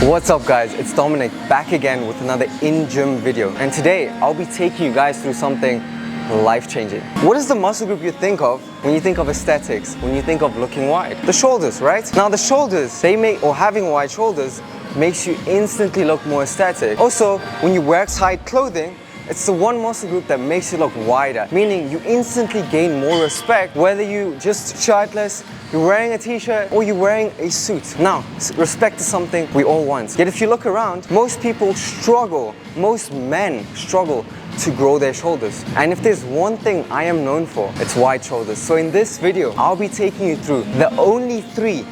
What's up guys, it's Dominic back again with another in-gym video, and today I'll be taking you guys through something life-changing. What is the muscle group you think of when you think of aesthetics, when you think of looking wide? The shoulders, right? Now the shoulders, having wide shoulders makes you instantly look more aesthetic. Also, when you wear tight clothing, it's the one muscle group that makes you look wider, meaning you instantly gain more respect whether you just shirtless, you're wearing a t-shirt, or you're wearing a suit. Now, respect is something we all want. Yet if you look around, most people struggle, most men struggle to grow their shoulders. And if there's one thing I am known for, it's wide shoulders. So in this video, I'll be taking you through the only three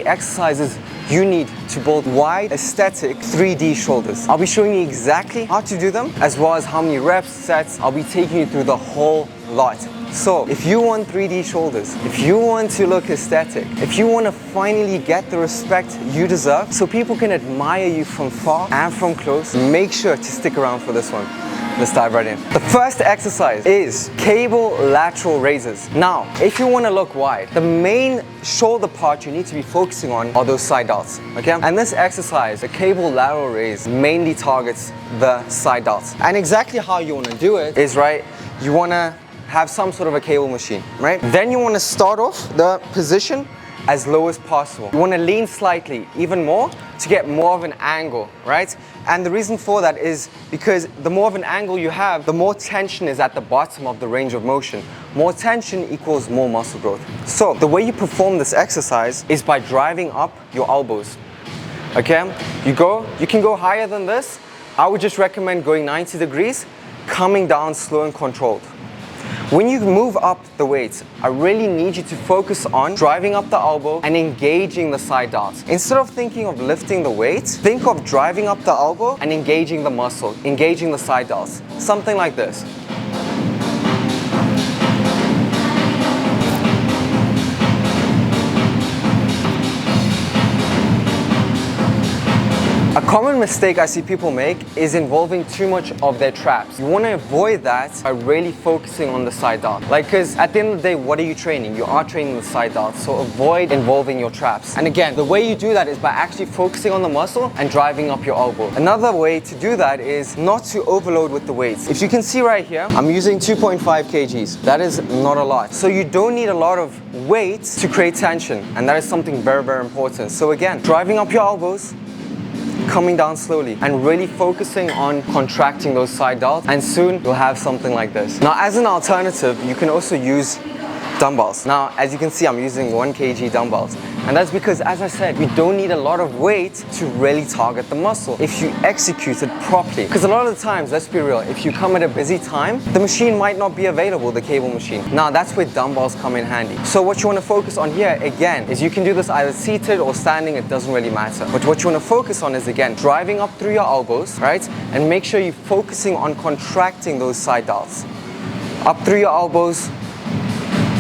exercises you need to build wide, aesthetic 3D shoulders. I'll be showing you exactly how to do them, as well as how many reps, sets. I'll be taking you through the whole lot. So if you want 3D shoulders, if you want to look aesthetic, if you want to finally get the respect you deserve so people can admire you from far and from close, make sure to stick around for this one. Let's dive right in. The first exercise is cable lateral raises. Now, if you want to look wide, the main shoulder part you need to be focusing on are those side delts, okay? And this exercise, the cable lateral raise, mainly targets the side delts. And exactly how you want to do it is, right, you want to have some sort of a cable machine, right? Then you want to start off the position as low as possible. You want to lean slightly, even more, to get more of an angle, right? And the reason for that is because the more of an angle you have, the more tension is at the bottom of the range of motion. More tension equals more muscle growth. So the way you perform this exercise is by driving up your elbows, okay? You can go higher than this. I would just recommend going 90 degrees, coming down slow and controlled. When you move up the weights, I really need you to focus on driving up the elbow and engaging the side delts. Instead of thinking of lifting the weights, think of driving up the elbow and engaging the muscle, engaging the side delts. Something like this. A common mistake I see people make is involving too much of their traps. You want to avoid that by really focusing on the side delt. Because at the end of the day, what are you training? You are training the side delt, so avoid involving your traps. And again, the way you do that is by actually focusing on the muscle and driving up your elbow. Another way to do that is not to overload with the weights. If you can see right here, I'm using 2.5 kgs. That is not a lot. So you don't need a lot of weight to create tension, and that is something very, very important. So again, driving up your elbows, coming down slowly, and really focusing on contracting those side delts, and soon you'll have something like this. Now, as an alternative, you can also use dumbbells. Now, as you can see, I'm using 1 kg dumbbells, and that's because, as I said, you don't need a lot of weight to really target the muscle if you execute it properly. Because a lot of the times, let's be real, if you come at a busy time, the machine might not be available, the cable machine. Now, that's where dumbbells come in handy. So what you want to focus on here, again, is you can do this either seated or standing, it doesn't really matter. But what you want to focus on is, again, driving up through your elbows, right? And make sure you're focusing on contracting those side delts. Up through your elbows,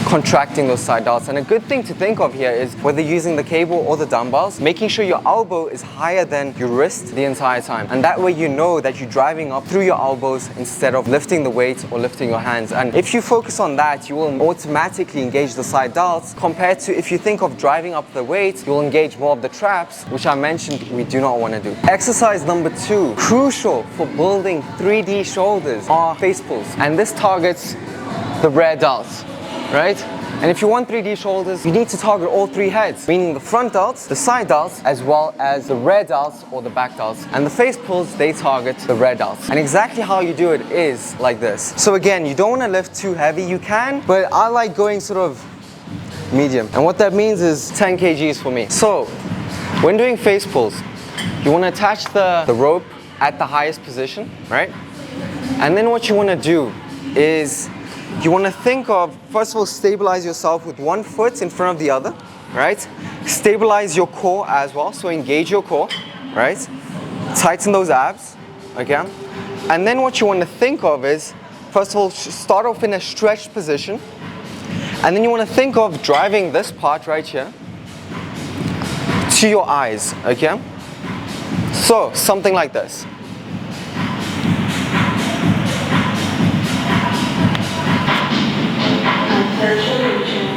contracting those side delts. And a good thing to think of here is, whether using the cable or the dumbbells, making sure your elbow is higher than your wrist the entire time. And that way you know that you're driving up through your elbows instead of lifting the weight or lifting your hands. And if you focus on that, you will automatically engage the side delts, compared to if you think of driving up the weight, you'll engage more of the traps, which I mentioned we do not want to do. Exercise number 2, crucial for building 3D shoulders, are face pulls. And this targets the rear delts, right? And if you want 3D shoulders, you need to target all 3 heads, meaning the front delts, the side delts, as well as the rear delts or the back delts. And the face pulls, they target the rear delts. And exactly how you do it is like this. So again, you don't want to lift too heavy. You can, but I like going sort of medium. And what that means is 10 kgs for me. So when doing face pulls, you want to attach the rope at the highest position, right? And then what you want to do is, you want to think of, first of all, stabilize yourself with one foot in front of the other, right? Stabilize your core as well, so engage your core, right? Tighten those abs, okay? And then what you want to think of is, first of all, start off in a stretched position, and then you want to think of driving this part right here to your eyes, okay? So, something like this. Virtual region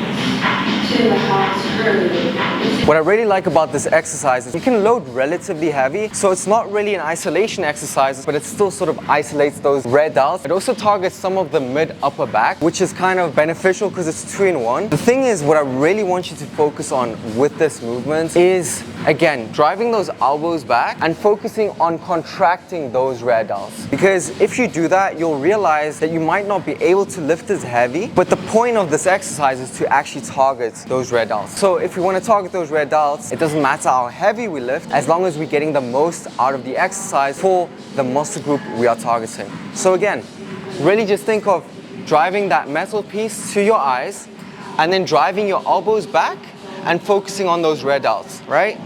to the house early. What I really like about this exercise is you can load relatively heavy, so it's not really an isolation exercise, but it still sort of isolates those rear delts. It also targets some of the mid-upper back, which is kind of beneficial because it's 2-in-1. The thing is, what I really want you to focus on with this movement is, again, driving those elbows back and focusing on contracting those rear delts. Because if you do that, you'll realize that you might not be able to lift as heavy, but the point of this exercise is to actually target those rear delts. So if we want to target those rear delts, it doesn't matter how heavy we lift, as long as we're getting the most out of the exercise for the muscle group we are targeting. So again, really just think of driving that metal piece to your eyes and then driving your elbows back and focusing on those rear delts, right?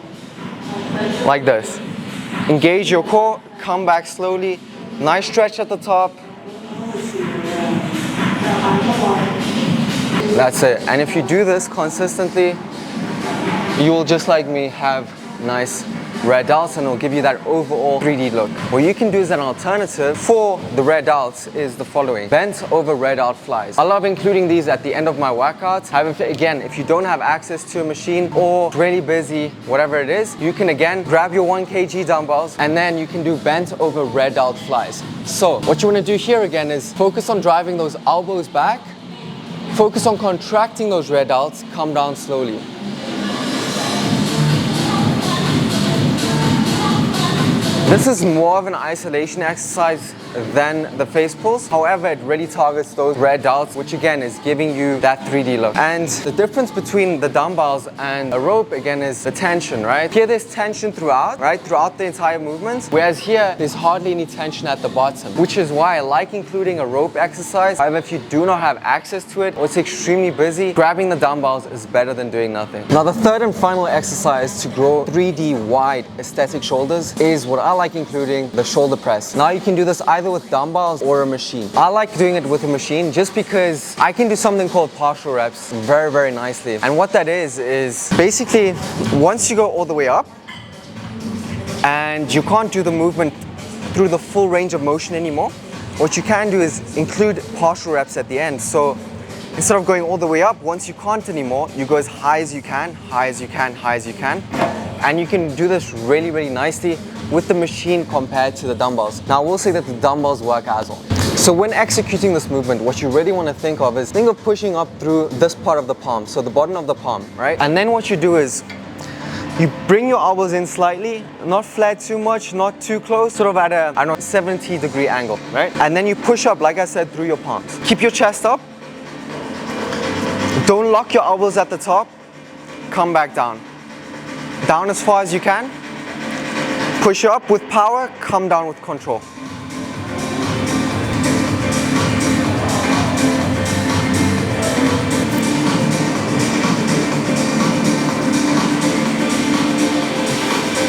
Like this. Engage your core, come back slowly. Nice stretch at the top. That's it. And if you do this consistently, you will, just like me, have nice rear delts, and it'll give you that overall 3D look. What you can do as an alternative for the rear delts is the following: bent over rear delt flies. I love including these at the end of my workouts. However, again, if you don't have access to a machine or really busy, whatever it is, you can again grab your 1 kg dumbbells and then you can do bent over rear delt flies. So what you want to do here again is focus on driving those elbows back, focus on contracting those rear delts, come down slowly. This is more of an isolation exercise than the face pulls. However, it really targets those rear delts, which again is giving you that 3D look. And the difference between the dumbbells and a rope again is the tension, right? Here there's tension throughout, right? Throughout the entire movement. Whereas here, there's hardly any tension at the bottom, which is why I like including a rope exercise. However, if you do not have access to it or it's extremely busy, grabbing the dumbbells is better than doing nothing. Now, the third and final exercise to grow 3D wide aesthetic shoulders is what I like including the shoulder press. Now, you can do this either with dumbbells or a machine. I like doing it with a machine just because I can do something called partial reps very, very nicely. And what that is basically once you go all the way up and you can't do the movement through the full range of motion anymore, what you can do is include partial reps at the end. So instead of going all the way up, once you can't anymore, you go as high as you can, high as you can, high as you can. And you can do this really, really nicely with the machine compared to the dumbbells. Now, I will say that the dumbbells work as well. So when executing this movement, what you really want to think of is think of pushing up through this part of the palm, so the bottom of the palm, right? And then what you do is you bring your elbows in slightly, not flat too much, not too close, sort of at a, I don't know, 70-degree angle, right? And then you push up, like I said, through your palms. Keep your chest up. Don't lock your elbows at the top. Come back down. Down as far as you can. Push up with power, come down with control.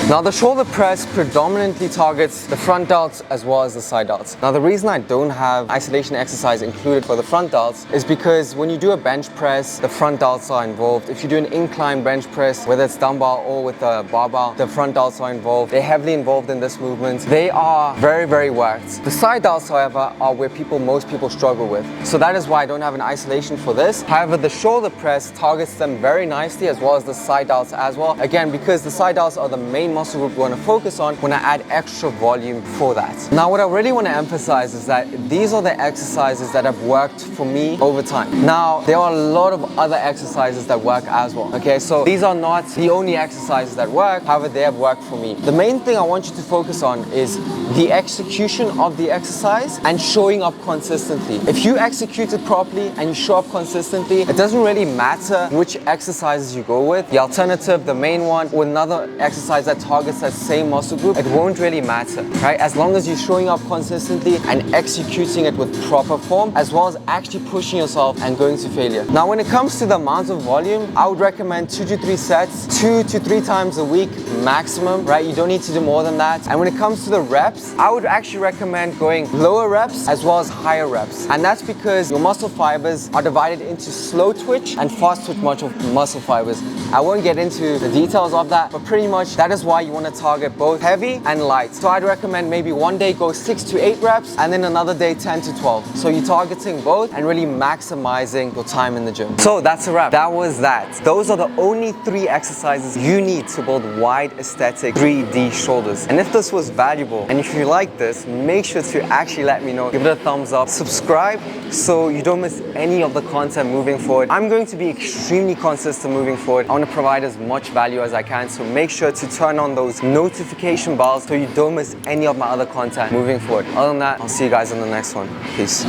Now, the shoulder press predominantly targets the front delts as well as the side delts. Now, the reason I don't have isolation exercise included for the front delts is because when you do a bench press, the front delts are involved. If you do an incline bench press, whether it's dumbbell or with a barbell, the front delts are involved. They're heavily involved in this movement. They are very, very worked. The side delts, however, are where most people struggle with. So that is why I don't have an isolation for this. However, the shoulder press targets them very nicely, as well as the side delts as well. Again, because the side delts are the main muscle group we want to focus on when I add extra volume for that. Now, what I really want to emphasize is that these are the exercises that have worked for me over time. Now, there are a lot of other exercises that work as well. Okay, so these are not the only exercises that work, however, they have worked for me. The main thing I want you to focus on is the execution of the exercise and showing up consistently. If you execute it properly and you show up consistently, it doesn't really matter which exercises you go with, the alternative, the main one, or another exercise that targets that same muscle group, it won't really matter, right? As long as you're showing up consistently and executing it with proper form, as well as actually pushing yourself and going to failure. Now, when it comes to the amount of volume, I would recommend 2 to 3 sets, 2 to 3 times a week maximum, right? You don't need to do more than that. And when it comes to the reps, I would actually recommend going lower reps as well as higher reps. And that's because your muscle fibers are divided into slow twitch and fast twitch muscle fibers. I won't get into the details of that, but pretty much that is why why you want to target both heavy and light. So I'd recommend maybe one day go 6 to 8 reps and then another day 10 to 12. So you're targeting both and really maximizing your time in the gym. So that's a wrap. That was that. Those are the only 3 exercises you need to build wide aesthetic 3D shoulders. And if this was valuable and if you like this, make sure to actually let me know. Give it a thumbs up, subscribe so you don't miss any of the content moving forward. I'm going to be extremely consistent moving forward. I want to provide as much value as I can, so make sure to turn on those notification bells so you don't miss any of my other content moving forward. Other than that, I'll see you guys in the next one. Peace.